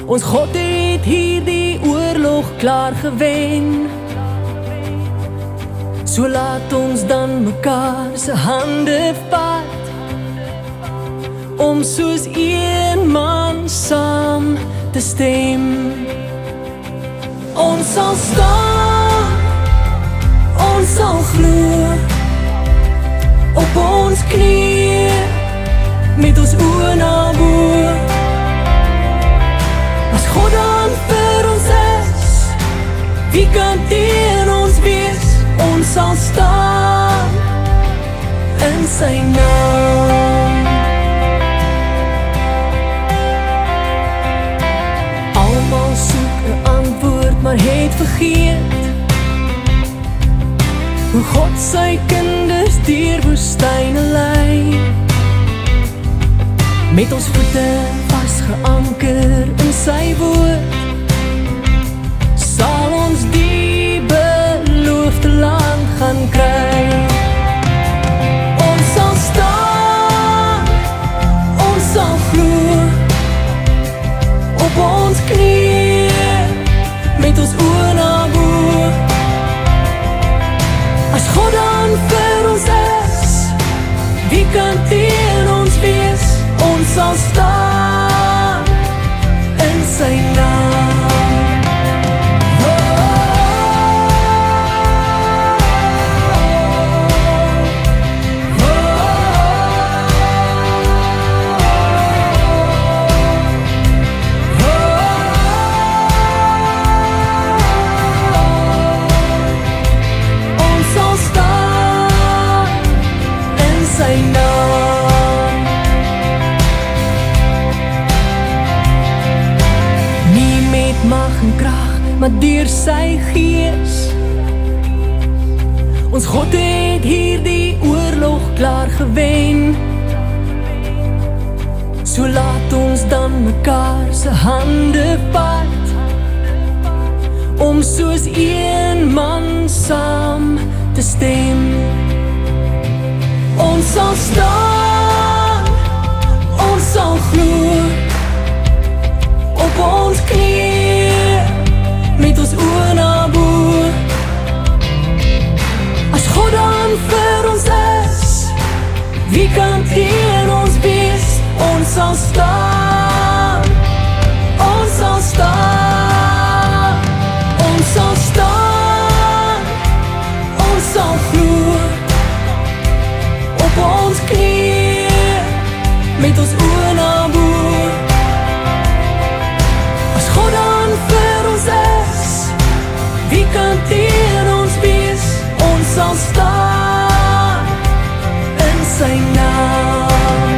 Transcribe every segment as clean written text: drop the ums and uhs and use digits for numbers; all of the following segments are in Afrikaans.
Ons God het hierdie oorlog klaar gewen. So laat ons dan mekaar se hande vat, om soos een man saam te stem. Ons sal staan, ons sal glo, op ons knie, met ons oë na bo. As God dan vir ons is, wie kan teen ons wees? Ons sal staan in sy naam. Almal soek 'n antwoord, maar het vergeet hoe God sy kinders deur woestyne lei, met ons voete vasgeanker in sy woord, sal ons die beloofde land gaan kry. Ons sal staan, ons sal glo, op ons knie, met ons oë na bo. As God dan vir ons is, wie kan teen ons wees? Ons sal staan in sy naam. Sy naam. Nie met mag en krag, maar deur sy gees. Ons God het hierdie oorlog klaar gewen. So laat ons dan mekaar se hande vat, om soos een man saam te stem. Ons sal staan, ons sal glo, op ons knie, met ons oë na bo. As God dan vir ons is, wie kan teen ons wees? Ons sal staan, ons sal staan, ons sal staan, ons sal glo, op ons knie, met ons oë na bo. As God dan vir ons is, wie kan teen ons wees? Ons sal staan in sy naam.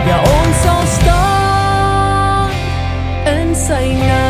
Ja, ons sal staan in sy naam.